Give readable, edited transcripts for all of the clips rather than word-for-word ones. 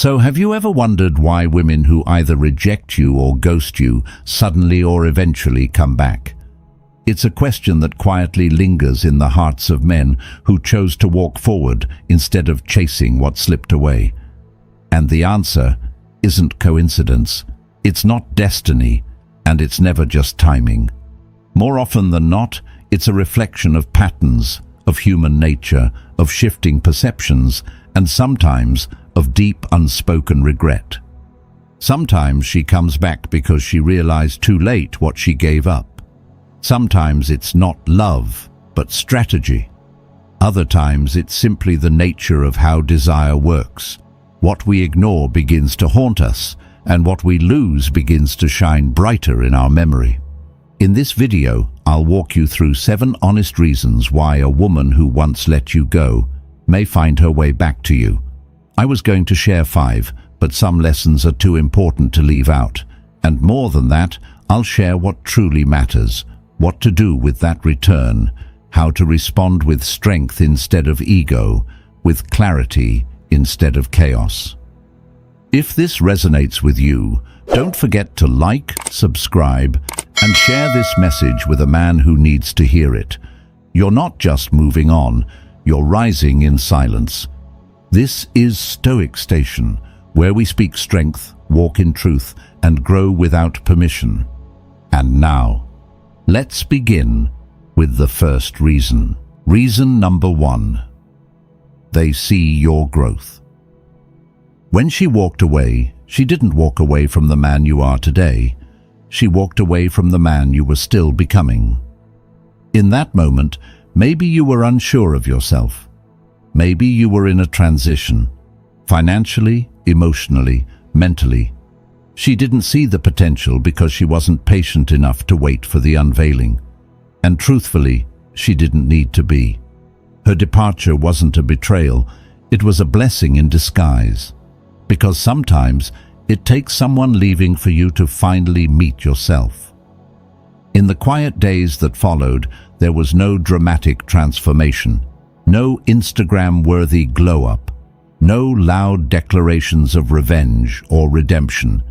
So have you ever wondered why women who either reject you or ghost you suddenly or eventually come back? It's a question that quietly lingers in the hearts of men who chose to walk forward instead of chasing what slipped away. And the answer isn't coincidence, it's not destiny, and it's never just timing. More often than not, it's a reflection of patterns, of human nature, of shifting perceptions, and sometimes of deep unspoken regret. Sometimes she comes back because she realized too late what she gave up. Sometimes it's not love, but strategy. Other times it's simply the nature of how desire works. What we ignore begins to haunt us, and what we lose begins to shine brighter in our memory. In this video, I'll walk you through 7 honest reasons why a woman who once let you go may find her way back to you. I was going to share 5, but some lessons are too important to leave out. And more than that, I'll share what truly matters, what to do with that return, how to respond with strength instead of ego, with clarity instead of chaos. If this resonates with you, don't forget to like, subscribe, and share this message with a man who needs to hear it. You're not just moving on, you're rising in silence. This is Stoic Station, where we speak strength, walk in truth, and grow without permission. And now, let's begin with the first reason. Reason number 1. They see your growth. When she walked away, she didn't walk away from the man you are today. She walked away from the man you were still becoming. In that moment, maybe you were unsure of yourself. Maybe you were in a transition, financially, emotionally, mentally. She didn't see the potential because she wasn't patient enough to wait for the unveiling. And truthfully, she didn't need to be. Her departure wasn't a betrayal, it was a blessing in disguise. Because sometimes it takes someone leaving for you to finally meet yourself. In the quiet days that followed, there was no dramatic transformation, no Instagram-worthy glow-up, no loud declarations of revenge or redemption.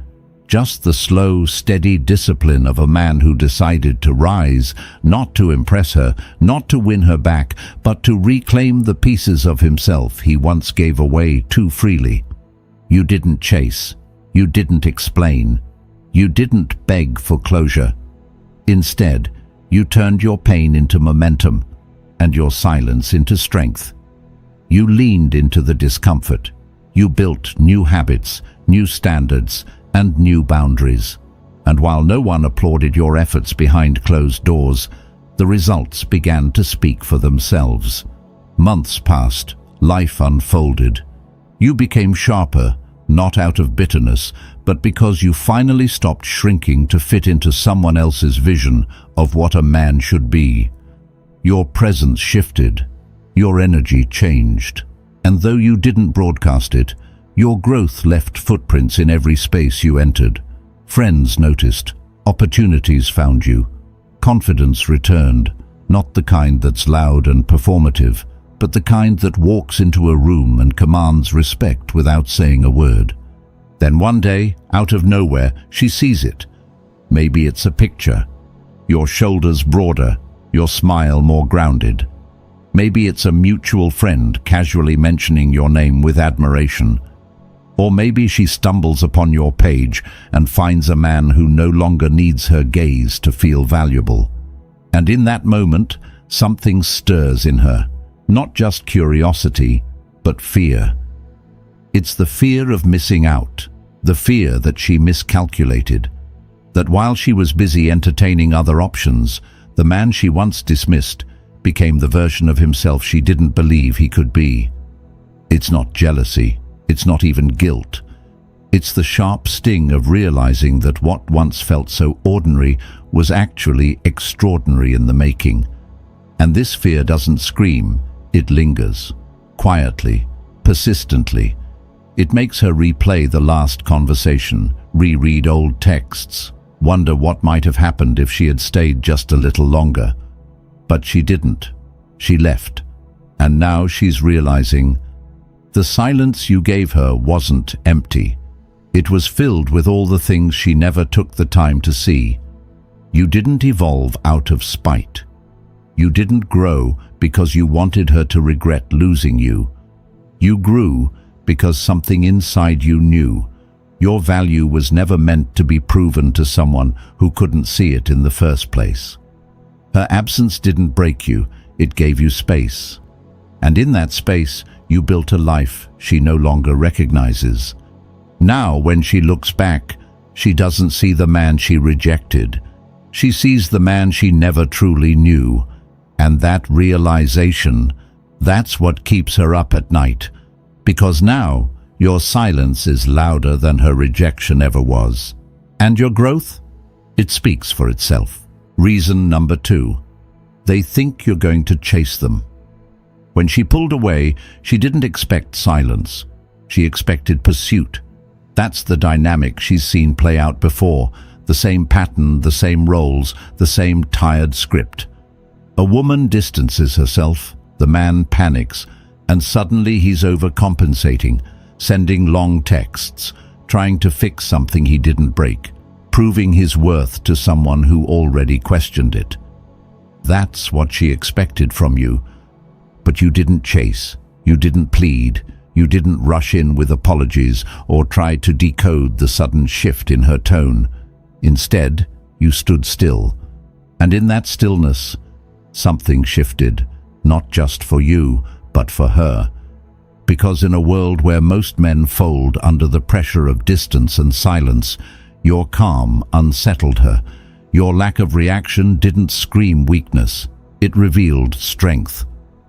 Just the slow, steady discipline of a man who decided to rise, not to impress her, not to win her back, but to reclaim the pieces of himself he once gave away too freely. You didn't chase, you didn't explain, you didn't beg for closure. Instead, you turned your pain into momentum and your silence into strength. You leaned into the discomfort. You built new habits, new standards, and new boundaries. And while no one applauded your efforts behind closed doors, the results began to speak for themselves. Months passed, life unfolded. You became sharper, not out of bitterness, but because you finally stopped shrinking to fit into someone else's vision of what a man should be. Your presence shifted, your energy changed, and though you didn't broadcast it, your growth left footprints in every space you entered. Friends noticed, opportunities found you, confidence returned, not the kind that's loud and performative, but the kind that walks into a room and commands respect without saying a word. Then one day, out of nowhere, she sees it. Maybe it's a picture. Your shoulders broader, your smile more grounded. Maybe it's a mutual friend casually mentioning your name with admiration. Or maybe she stumbles upon your page and finds a man who no longer needs her gaze to feel valuable. And in that moment, something stirs in her. Not just curiosity, but fear. It's the fear of missing out, the fear that she miscalculated, that while she was busy entertaining other options, the man she once dismissed became the version of himself she didn't believe he could be. It's not jealousy, it's not even guilt. It's the sharp sting of realizing that what once felt so ordinary was actually extraordinary in the making. And this fear doesn't scream. It lingers, quietly, persistently. It makes her replay the last conversation, reread old texts, wonder what might have happened if she had stayed just a little longer. But she didn't. She left. And now she's realizing The silence you gave her wasn't empty. It was filled with all the things she never took the time to see. You didn't evolve out of spite. You didn't grow because you wanted her to regret losing you. You grew because something inside you knew your value was never meant to be proven to someone who couldn't see it in the first place. Her absence didn't break you, it gave you space. And in that space, you built a life she no longer recognizes. Now, when she looks back, she doesn't see the man she rejected. She sees the man she never truly knew. And that realization, that's what keeps her up at night. Because now, your silence is louder than her rejection ever was. And your growth? It speaks for itself. Reason number 2. They think you're going to chase them. When she pulled away, she didn't expect silence. She expected pursuit. That's the dynamic she's seen play out before. The same pattern, the same roles, the same tired script. A woman distances herself, the man panics, and suddenly he's overcompensating, sending long texts, trying to fix something he didn't break, proving his worth to someone who already questioned it. That's what she expected from you. But you didn't chase, you didn't plead, you didn't rush in with apologies or try to decode the sudden shift in her tone. Instead, you stood still. And in that stillness, something shifted, not just for you, but for her. Because in a world where most men fold under the pressure of distance and silence, your calm unsettled her. Your lack of reaction didn't scream weakness. It revealed strength.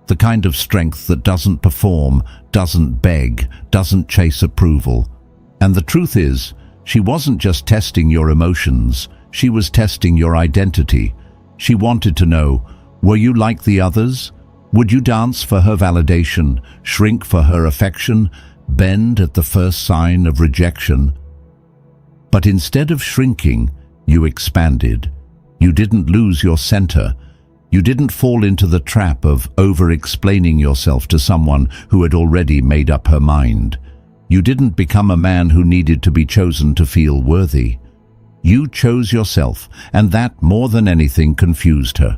The kind of strength that doesn't perform, doesn't beg, doesn't chase approval. And the truth is, she wasn't just testing your emotions, she was testing your identity. She wanted to know, were you like the others? Would you dance for her validation, shrink for her affection, bend at the first sign of rejection? But instead of shrinking, you expanded. You didn't lose your center. You didn't fall into the trap of over-explaining yourself to someone who had already made up her mind. You didn't become a man who needed to be chosen to feel worthy. You chose yourself, and that more than anything confused her.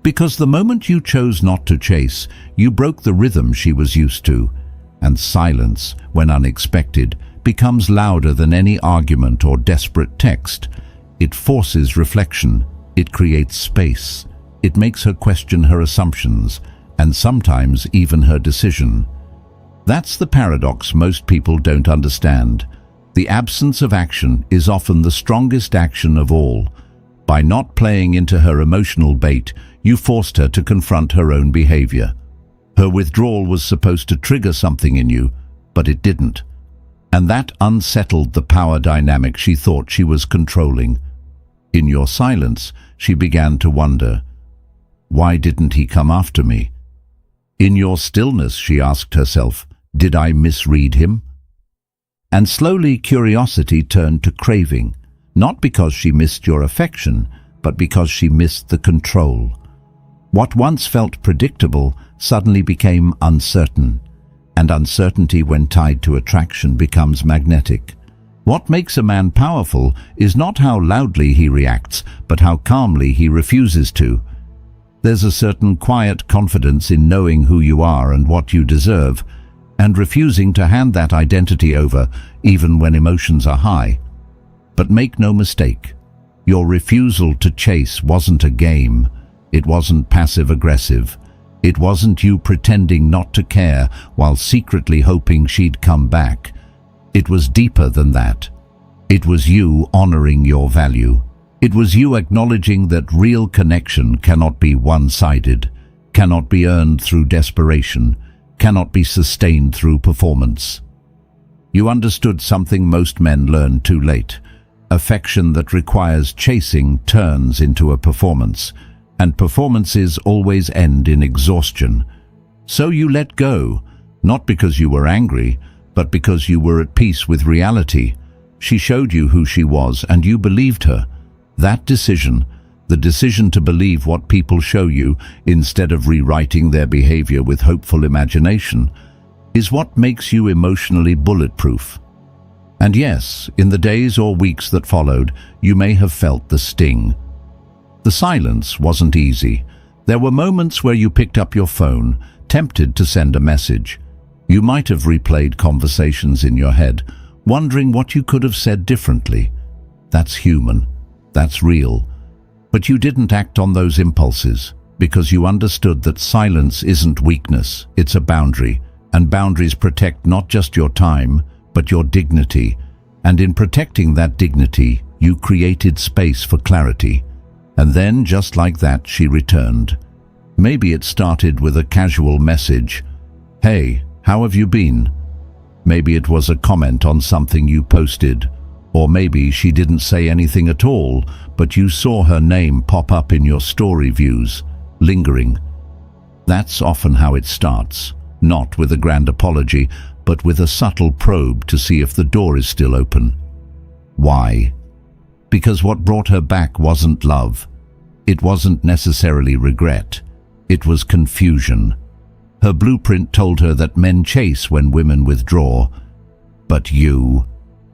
Because the moment you chose not to chase, you broke the rhythm she was used to. And silence, when unexpected, becomes louder than any argument or desperate text. It forces reflection. It creates space. It makes her question her assumptions, and sometimes even her decision. That's the paradox most people don't understand. The absence of action is often the strongest action of all. By not playing into her emotional bait, you forced her to confront her own behavior. Her withdrawal was supposed to trigger something in you, but it didn't. And that unsettled the power dynamic she thought she was controlling. In your silence, she began to wonder, why didn't he come after me? In your stillness, she asked herself, did I misread him? And slowly curiosity turned to craving, not because she missed your affection, but because she missed the control. What once felt predictable suddenly became uncertain, and uncertainty when tied to attraction becomes magnetic. What makes a man powerful is not how loudly he reacts, but how calmly he refuses to. There's a certain quiet confidence in knowing who you are and what you deserve, and refusing to hand that identity over even when emotions are high. But make no mistake, your refusal to chase wasn't a game. It wasn't passive-aggressive. It wasn't you pretending not to care while secretly hoping she'd come back. It was deeper than that. It was you honoring your value. It was you acknowledging that real connection cannot be one-sided, cannot be earned through desperation, cannot be sustained through performance. You understood something most men learn too late. Affection that requires chasing turns into a performance, and performances always end in exhaustion. So you let go, not because you were angry, but because you were at peace with reality. She showed you who she was, and you believed her. That decision, the decision to believe what people show you instead of rewriting their behavior with hopeful imagination, is what makes you emotionally bulletproof. And yes, in the days or weeks that followed, you may have felt the sting. The silence wasn't easy. There were moments where you picked up your phone, tempted to send a message. You might have replayed conversations in your head, wondering what you could have said differently. That's human. That's real. But you didn't act on those impulses because you understood that silence isn't weakness, it's a boundary, and boundaries protect not just your time, but your dignity. And in protecting that dignity, you created space for clarity. And then, just like that, she returned. Maybe it started with a casual message. "Hey, how have you been?" Maybe it was a comment on something you posted. Or maybe she didn't say anything at all, but you saw her name pop up in your story views, lingering. That's often how it starts, not with a grand apology, but with a subtle probe to see if the door is still open. Why? Because what brought her back wasn't love. It wasn't necessarily regret. It was confusion. Her blueprint told her that men chase when women withdraw. But you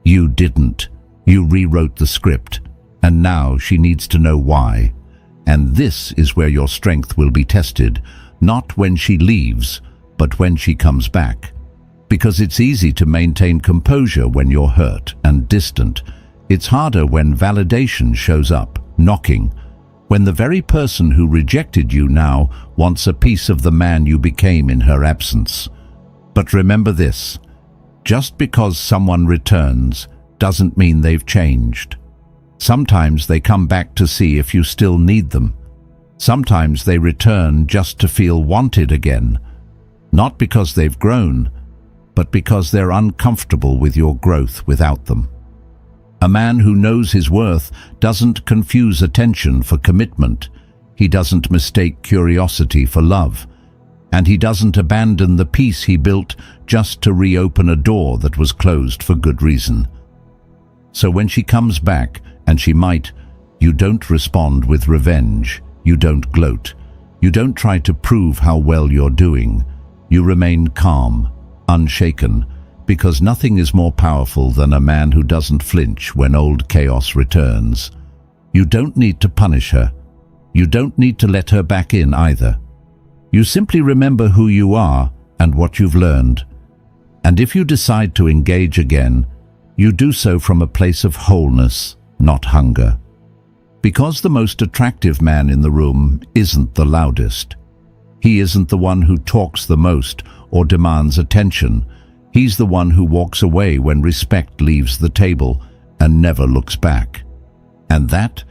didn't. You rewrote the script, and now she needs to know why. And this is where your strength will be tested, not when she leaves, but when she comes back. Because it's easy to maintain composure when you're hurt and distant. It's harder when validation shows up, knocking, when the very person who rejected you now wants a piece of the man you became in her absence. But remember this, just because someone returns doesn't mean they've changed. Sometimes they come back to see if you still need them. Sometimes they return just to feel wanted again, not because they've grown, but because they're uncomfortable with your growth without them. A man who knows his worth doesn't confuse attention for commitment. He doesn't mistake curiosity for love. And he doesn't abandon the peace he built just to reopen a door that was closed for good reason. So when she comes back, and she might, you don't respond with revenge. You don't gloat. You don't try to prove how well you're doing. You remain calm, unshaken, because nothing is more powerful than a man who doesn't flinch when old chaos returns. You don't need to punish her. You don't need to let her back in either. You simply remember who you are and what you've learned. And if you decide to engage again, you do so from a place of wholeness, not hunger. Because the most attractive man in the room isn't the loudest. He isn't the one who talks the most or demands attention. He's the one who walks away when respect leaves the table and never looks back. And that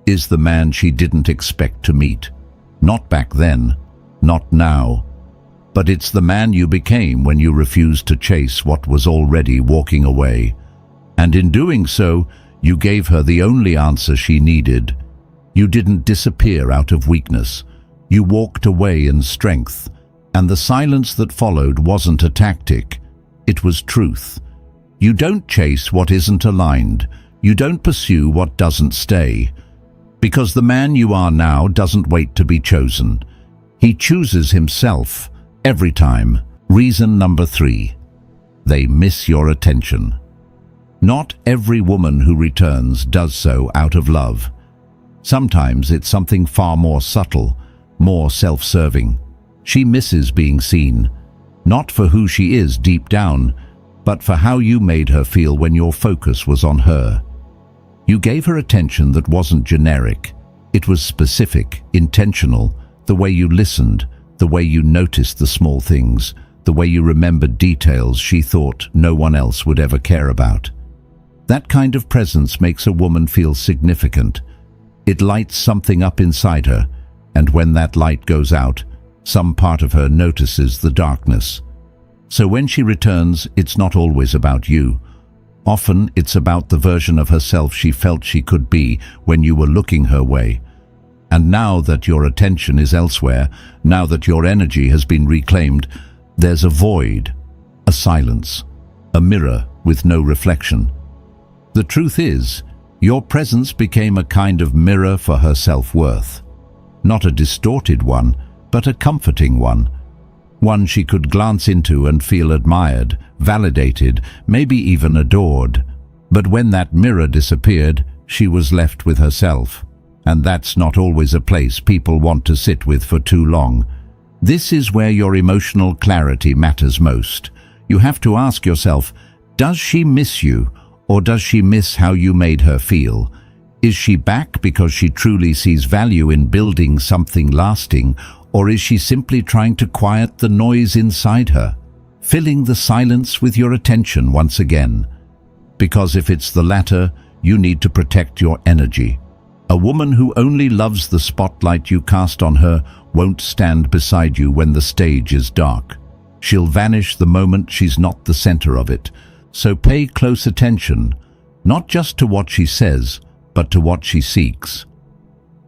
is the man she didn't expect to meet. Not back then, not now. But it's the man you became when you refused to chase what was already walking away. And in doing so, you gave her the only answer she needed. You didn't disappear out of weakness. You walked away in strength. And the silence that followed wasn't a tactic. It was truth. You don't chase what isn't aligned. You don't pursue what doesn't stay. Because the man you are now doesn't wait to be chosen. He chooses himself every time. Reason number 3. They miss your attention. Not every woman who returns does so out of love. Sometimes it's something far more subtle, more self-serving. She misses being seen, not for who she is deep down, but for how you made her feel when your focus was on her. You gave her attention that wasn't generic. It was specific, intentional, the way you listened, the way you noticed the small things, the way you remembered details she thought no one else would ever care about. That kind of presence makes a woman feel significant. It lights something up inside her, and when that light goes out, some part of her notices the darkness. So when she returns, it's not always about you. Often it's about the version of herself she felt she could be when you were looking her way. And now that your attention is elsewhere, now that your energy has been reclaimed, there's a void, a silence, a mirror with no reflection. The truth is, your presence became a kind of mirror for her self-worth. Not a distorted one, but a comforting one. one she could glance into and feel admired, validated, maybe even adored. But when that mirror disappeared, she was left with herself. And that's not always a place people want to sit with for too long. This is where your emotional clarity matters most. You have to ask yourself, does she miss you, or does she miss how you made her feel? Is she back because she truly sees value in building something lasting, or is she simply trying to quiet the noise inside her, filling the silence with your attention once again? Because if it's the latter, you need to protect your energy. A woman who only loves the spotlight you cast on her won't stand beside you when the stage is dark. She'll vanish the moment she's not the center of it. So pay close attention, not just to what she says, but to what she seeks.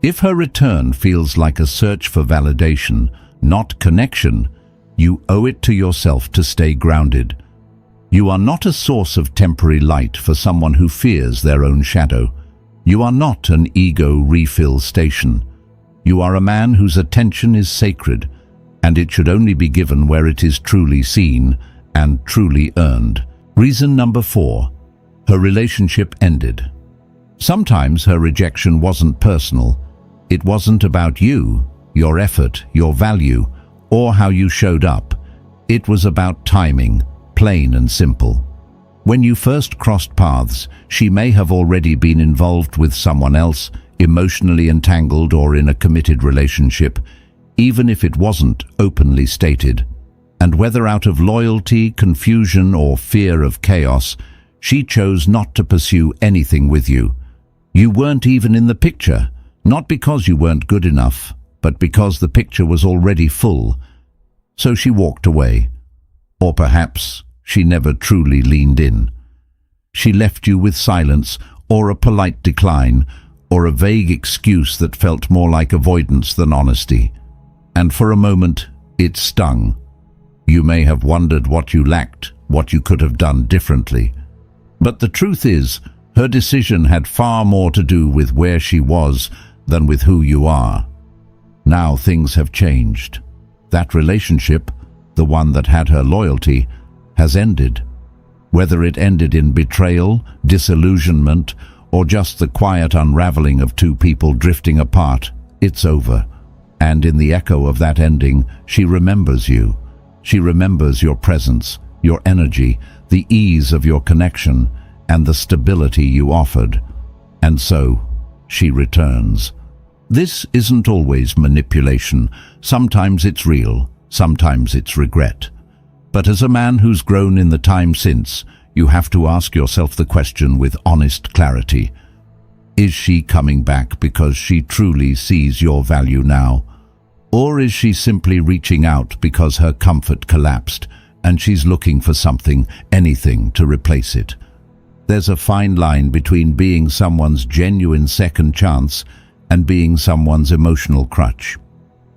If her return feels like a search for validation, not connection, you owe it to yourself to stay grounded. You are not a source of temporary light for someone who fears their own shadow. You are not an ego refill station. You are a man whose attention is sacred, and it should only be given where it is truly seen and truly earned. Reason number 4. Her relationship ended. Sometimes her rejection wasn't personal. It wasn't about you, your effort, your value, or how you showed up. It was about timing, plain and simple. When you first crossed paths, she may have already been involved with someone else, emotionally entangled or in a committed relationship, even if it wasn't openly stated. And whether out of loyalty, confusion, or fear of chaos, she chose not to pursue anything with you. You weren't even in the picture, not because you weren't good enough, but because the picture was already full. So she walked away. Or perhaps she never truly leaned in. She left you with silence, or a polite decline, or a vague excuse that felt more like avoidance than honesty. And for a moment, it stung. You may have wondered what you lacked, what you could have done differently. But the truth is, her decision had far more to do with where she was than with who you are. Now things have changed. That relationship, the one that had her loyalty, has ended. Whether it ended in betrayal, disillusionment, or just the quiet unraveling of two people drifting apart, it's over. And in the echo of that ending, she remembers you. She remembers your presence, your energy, the ease of your connection, and the stability you offered. And so, she returns. This isn't always manipulation. Sometimes it's real, sometimes it's regret. But as a man who's grown in the time since, you have to ask yourself the question with honest clarity. Is she coming back because she truly sees your value now? Or is she simply reaching out because her comfort collapsed and she's looking for something, anything, to replace it? There's a fine line between being someone's genuine second chance and being someone's emotional crutch.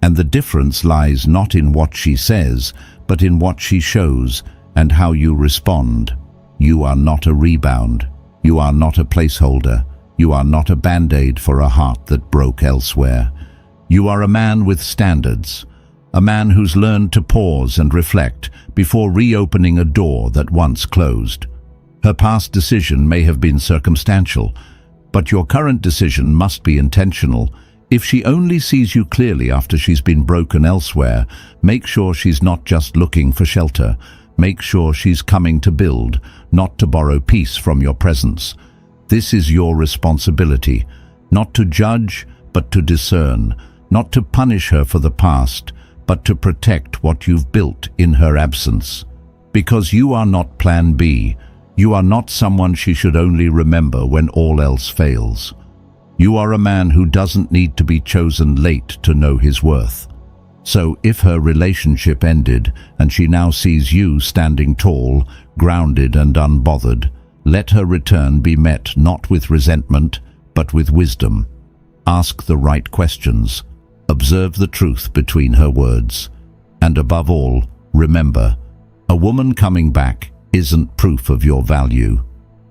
And the difference lies not in what she says, but in what she shows and how you respond. You are not a rebound. You are not a placeholder. You are not a band-aid for a heart that broke elsewhere. You are a man with standards, a man who's learned to pause and reflect before reopening a door that once closed. Her past decision may have been circumstantial, but your current decision must be intentional. If she only sees you clearly after she's been broken elsewhere, make sure she's not just looking for shelter. Make sure she's coming to build, not to borrow peace from your presence. This is your responsibility, not to judge, but to discern, not to punish her for the past, but to protect what you've built in her absence. Because you are not Plan B. You are not someone she should only remember when all else fails. You are a man who doesn't need to be chosen late to know his worth. So if her relationship ended and she now sees you standing tall, grounded and unbothered, let her return be met not with resentment, but with wisdom. Ask the right questions. Observe the truth between her words. And above all, remember, a woman coming back isn't proof of your value.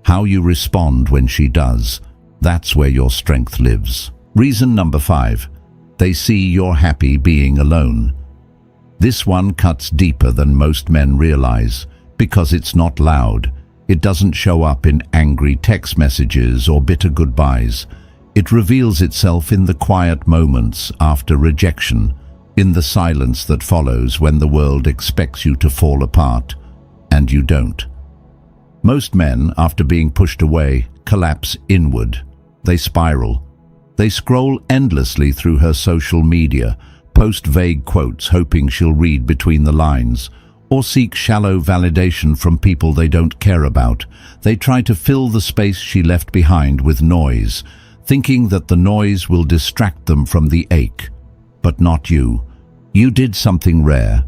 How you respond when she does, that's where your strength lives. Reason number 5. They see you're happy being alone. This one cuts deeper than most men realize, because it's not loud. It doesn't show up in angry text messages or bitter goodbyes. It reveals itself in the quiet moments after rejection, in the silence that follows when the world expects you to fall apart, and you don't. Most men, after being pushed away, collapse inward. They spiral. They scroll endlessly through her social media, post vague quotes hoping she'll read between the lines, or seek shallow validation from people they don't care about. They try to fill the space she left behind with noise, thinking that the noise will distract them from the ache. But not you. You did something rare.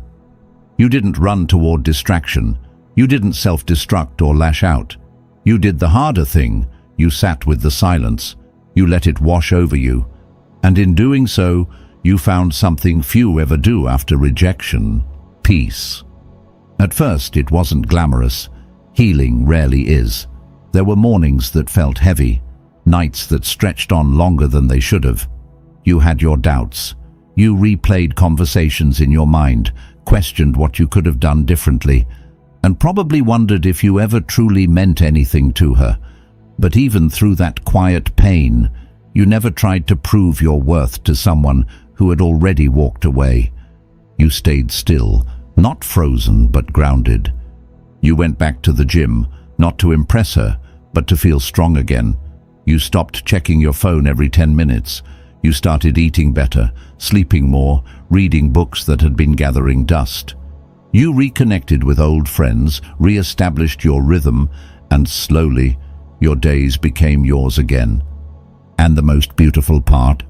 You didn't run toward distraction. You didn't self-destruct or lash out. You did the harder thing. You sat with the silence. You let it wash over you. And in doing so, you found something few ever do after rejection: peace. At first, it wasn't glamorous. Healing rarely is. There were mornings that felt heavy, nights that stretched on longer than they should have. You had your doubts. You replayed conversations in your mind, questioned what you could have done differently, and probably wondered if you ever truly meant anything to her. But even through that quiet pain, you never tried to prove your worth to someone who had already walked away. You stayed still, not frozen but grounded. You went back to the gym, not to impress her, but to feel strong again. You stopped checking your phone every 10 minutes. You started eating better, sleeping more, reading books that had been gathering dust. You reconnected with old friends, re-established your rhythm, and slowly, your days became yours again. And the most beautiful part?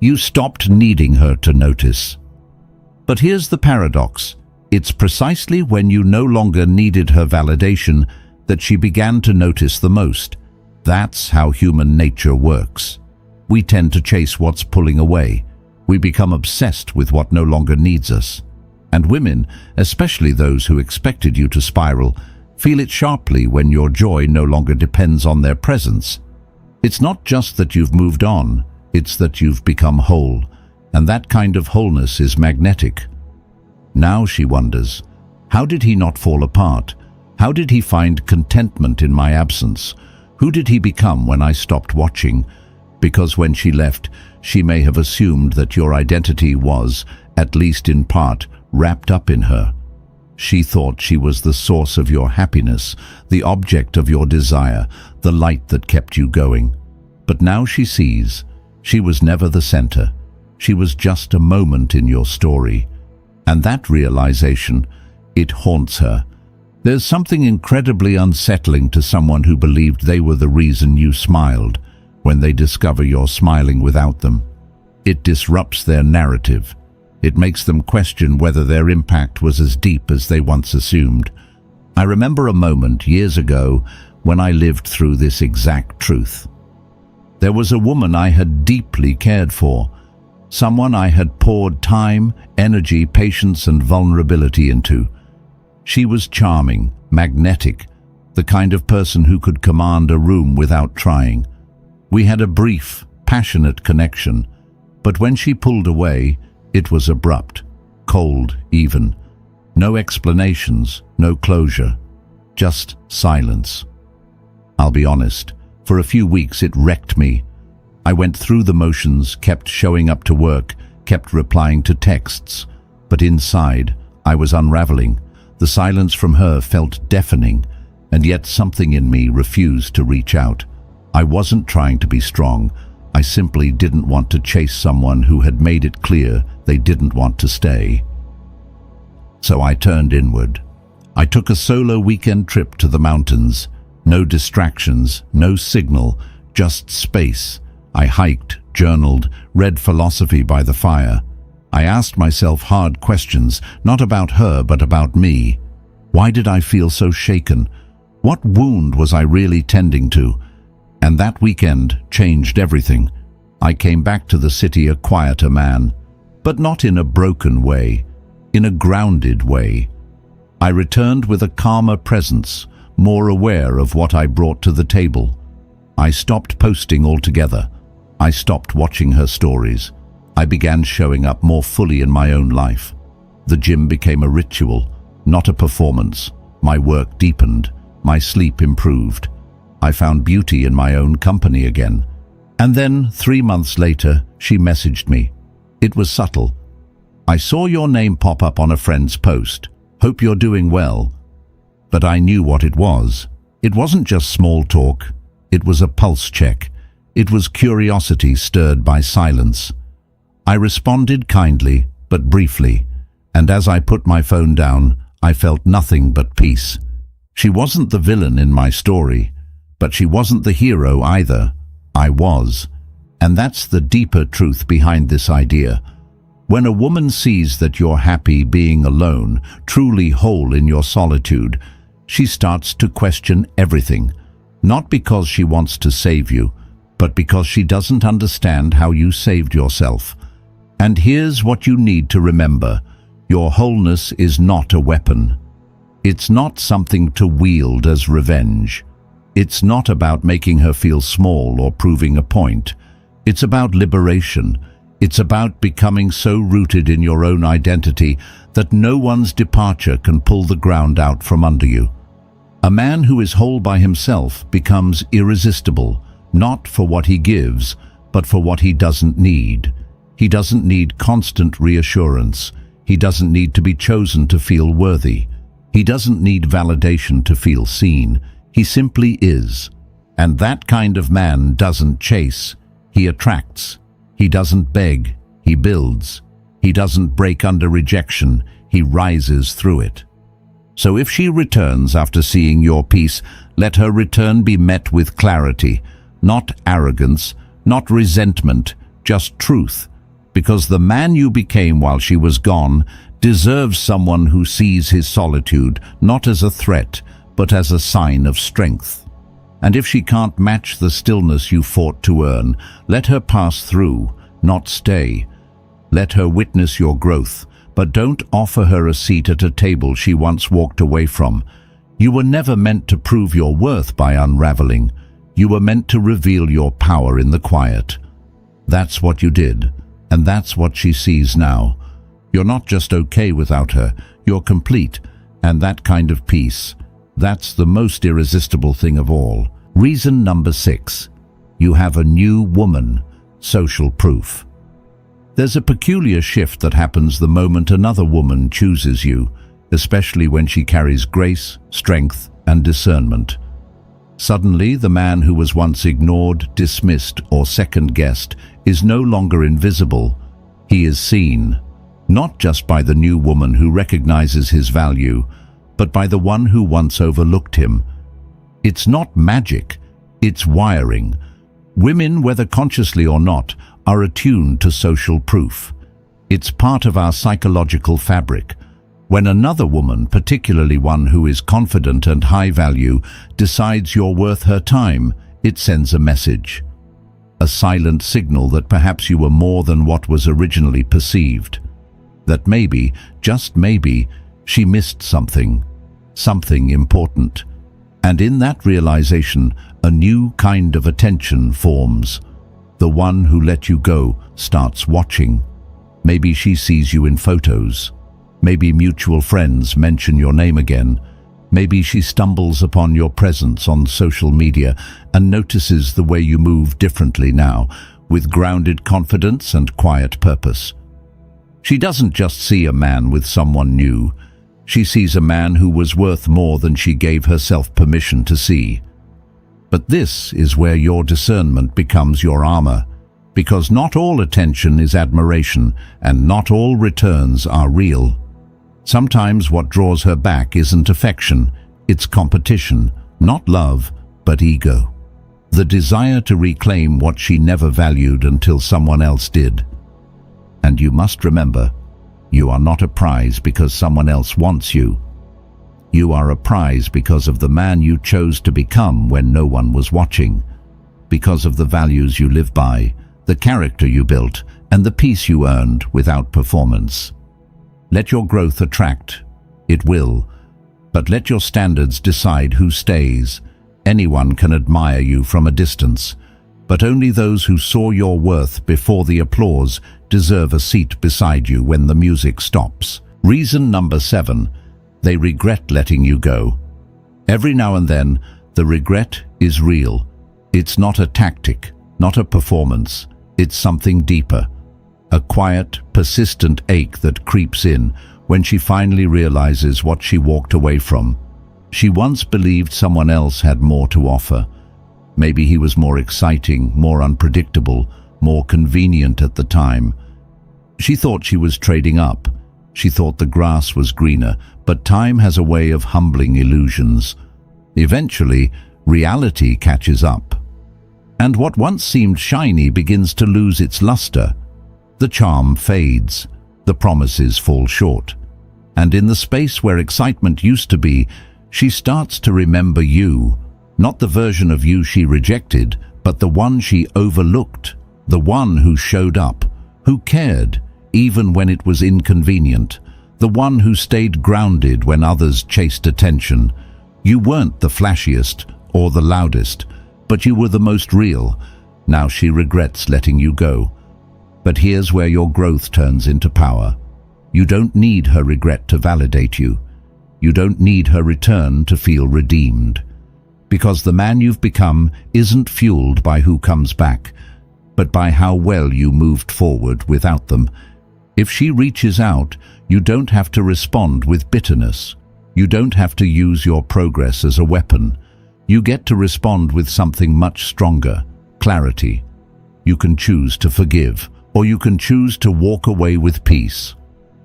You stopped needing her to notice. But here's the paradox. It's precisely when you no longer needed her validation that she began to notice the most. That's how human nature works. We tend to chase what's pulling away. We become obsessed with what no longer needs us. And women, especially those who expected you to spiral, feel it sharply when your joy no longer depends on their presence. It's not just that you've moved on, it's that you've become whole, and that kind of wholeness is magnetic. Now she wonders, how did he not fall apart? How did he find contentment in my absence? Who did he become when I stopped watching? Because when she left, she may have assumed that your identity was, at least in part, wrapped up in her. She thought she was the source of your happiness, the object of your desire, the light that kept you going. But now she sees, she was never the center. She was just a moment in your story. And that realization, it haunts her. There's something incredibly unsettling to someone who believed they were the reason you smiled when they discover you're smiling without them. It disrupts their narrative. It makes them question whether their impact was as deep as they once assumed. I remember a moment years ago when I lived through this exact truth. There was a woman I had deeply cared for, someone I had poured time, energy, patience, and vulnerability into. She was charming, magnetic, the kind of person who could command a room without trying. We had a brief, passionate connection, but when she pulled away, it was abrupt, cold even. No explanations, no closure, just silence. I'll be honest, for a few weeks it wrecked me. I went through the motions, kept showing up to work, kept replying to texts, but inside I was unraveling. The silence from her felt deafening, and yet something in me refused to reach out. I wasn't trying to be strong. I simply didn't want to chase someone who had made it clear they didn't want to stay. So I turned inward. I took a solo weekend trip to the mountains. No distractions, no signal, just space. I hiked, journaled, read philosophy by the fire. I asked myself hard questions, not about her but about me. Why did I feel so shaken? What wound was I really tending to? And that weekend changed everything. I came back to the city a quieter man, but not in a broken way, in a grounded way. I returned with a calmer presence, more aware of what I brought to the table. I stopped posting altogether. I stopped watching her stories. I began showing up more fully in my own life. The gym became a ritual, not a performance. My work deepened. My sleep improved. I found beauty in my own company again. And then, 3 months later, she messaged me. It was subtle. "I saw your name pop up on a friend's post. Hope you're doing well." But I knew what it was. It wasn't just small talk. It was a pulse check. It was curiosity stirred by silence. I responded kindly, but briefly, and as I put my phone down, I felt nothing but peace. She wasn't the villain in my story, but she wasn't the hero either. I was. And that's the deeper truth behind this idea. When a woman sees that you're happy being alone, truly whole in your solitude, she starts to question everything, not because she wants to save you, but because she doesn't understand how you saved yourself. And here's what you need to remember. Your wholeness is not a weapon. It's not something to wield as revenge. It's not about making her feel small or proving a point. It's about liberation. It's about becoming so rooted in your own identity that no one's departure can pull the ground out from under you. A man who is whole by himself becomes irresistible, not for what he gives, but for what he doesn't need. He doesn't need constant reassurance. He doesn't need to be chosen to feel worthy. He doesn't need validation to feel seen. He simply is. And that kind of man doesn't chase. He attracts. He doesn't beg. He builds. He doesn't break under rejection. He rises through it. So if she returns after seeing your piece, let her return be met with clarity, not arrogance, not resentment, just truth. Because the man you became while she was gone deserves someone who sees his solitude not as a threat, but as a sign of strength. And if she can't match the stillness you fought to earn, let her pass through, not stay. Let her witness your growth, but don't offer her a seat at a table she once walked away from. You were never meant to prove your worth by unraveling. You were meant to reveal your power in the quiet. That's what you did, and that's what she sees now. You're not just okay without her, you're complete, and that kind of peace, that's the most irresistible thing of all. Reason number 6. You have a new woman. Social proof. There's a peculiar shift that happens the moment another woman chooses you, especially when she carries grace, strength, and discernment. Suddenly, the man who was once ignored, dismissed, or second-guessed is no longer invisible. He is seen, not just by the new woman who recognizes his value, but by the one who once overlooked him. It's not magic, it's wiring. Women, whether consciously or not, are attuned to social proof. It's part of our psychological fabric. When another woman, particularly one who is confident and high value, decides you're worth her time, it sends a message. A silent signal that perhaps you were more than what was originally perceived. That maybe, just maybe, she missed something important. And in that realization, a new kind of attention forms. The one who let you go starts watching. Maybe she sees you in photos. Maybe mutual friends mention your name again. Maybe she stumbles upon your presence on social media and notices the way you move differently now, with grounded confidence and quiet purpose. She doesn't just see a man with someone new. She sees a man who was worth more than she gave herself permission to see. But this is where your discernment becomes your armor, because not all attention is admiration, and not all returns are real. Sometimes what draws her back isn't affection, it's competition, not love, but ego. The desire to reclaim what she never valued until someone else did. And you must remember, you are not a prize because someone else wants you. You are a prize because of the man you chose to become when no one was watching, because of the values you live by, the character you built, and the peace you earned without performance. Let your growth attract. It will. But let your standards decide who stays. Anyone can admire you from a distance, but only those who saw your worth before the applause deserve a seat beside you when the music stops. Reason number 7. They regret letting you go. Every now and then, the regret is real. It's not a tactic, not a performance. It's something deeper. A quiet, persistent ache that creeps in when she finally realizes what she walked away from. She once believed someone else had more to offer. Maybe he was more exciting, more unpredictable, more convenient at the time. She thought she was trading up. She thought the grass was greener, but time has a way of humbling illusions. Eventually, reality catches up. And what once seemed shiny begins to lose its luster. The charm fades. The promises fall short. And in the space where excitement used to be, she starts to remember you. Not the version of you she rejected, but the one she overlooked. The one who showed up, who cared, even when it was inconvenient. The one who stayed grounded when others chased attention. You weren't the flashiest or the loudest, but you were the most real. Now she regrets letting you go. But here's where your growth turns into power. You don't need her regret to validate you. You don't need her return to feel redeemed. Because the man you've become isn't fueled by who comes back, but by how well you moved forward without them. If she reaches out, you don't have to respond with bitterness. You don't have to use your progress as a weapon. You get to respond with something much stronger: clarity. You can choose to forgive, or you can choose to walk away with peace.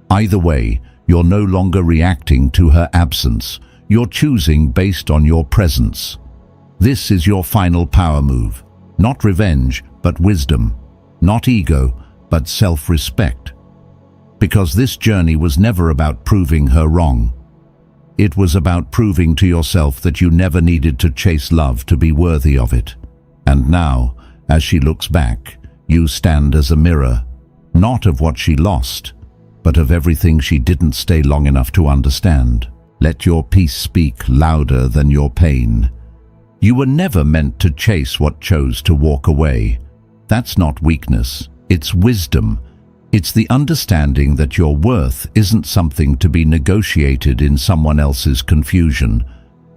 Either way, you're no longer reacting to her absence. You're choosing based on your presence. This is your final power move. Not revenge, but wisdom. Not ego, but self-respect. Because this journey was never about proving her wrong. It was about proving to yourself that you never needed to chase love to be worthy of it. And now, as she looks back, you stand as a mirror, not of what she lost, but of everything she didn't stay long enough to understand. Let your peace speak louder than your pain. You were never meant to chase what chose to walk away. That's not weakness, it's wisdom. It's the understanding that your worth isn't something to be negotiated in someone else's confusion.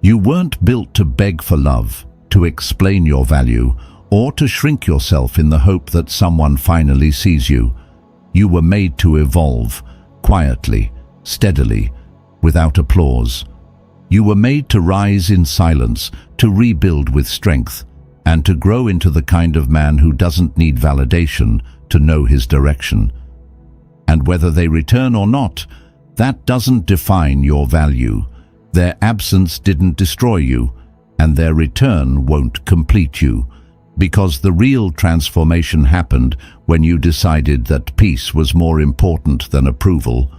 You weren't built to beg for love, to explain your value, or to shrink yourself in the hope that someone finally sees you. You were made to evolve, quietly, steadily, without applause. You were made to rise in silence, to rebuild with strength, and to grow into the kind of man who doesn't need validation to know his direction. And whether they return or not, that doesn't define your value. Their absence didn't destroy you, and their return won't complete you. Because the real transformation happened when you decided that peace was more important than approval,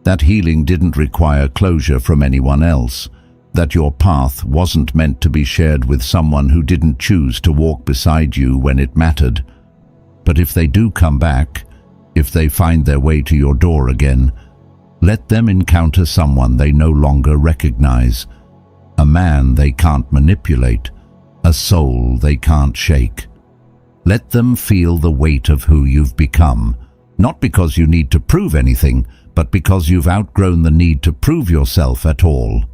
that healing didn't require closure from anyone else, that your path wasn't meant to be shared with someone who didn't choose to walk beside you when it mattered. But if they do come back, if they find their way to your door again, let them encounter someone they no longer recognize, a man they can't manipulate, a soul they can't shake. Let them feel the weight of who you've become, not because you need to prove anything, but because you've outgrown the need to prove yourself at all.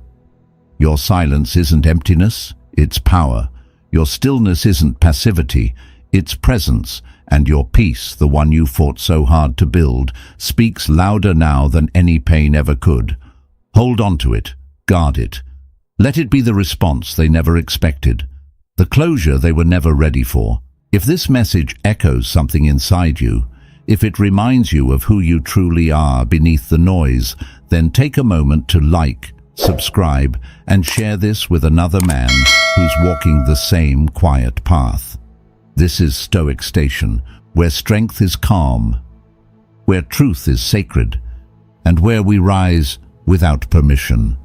Your silence isn't emptiness, it's power. Your stillness isn't passivity, it's presence. And your peace, the one you fought so hard to build, speaks louder now than any pain ever could. Hold on to it, guard it. Let it be the response they never expected, the closure they were never ready for. If this message echoes something inside you, if it reminds you of who you truly are beneath the noise, then take a moment to like, subscribe, and share this with another man who's walking the same quiet path. This is Stoic Station, where strength is calm, where truth is sacred, and where we rise without permission.